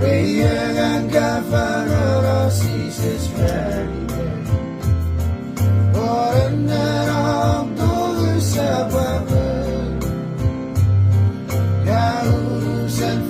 Llegan cafaneros y se esperan Orang todo se apaga Ya urusan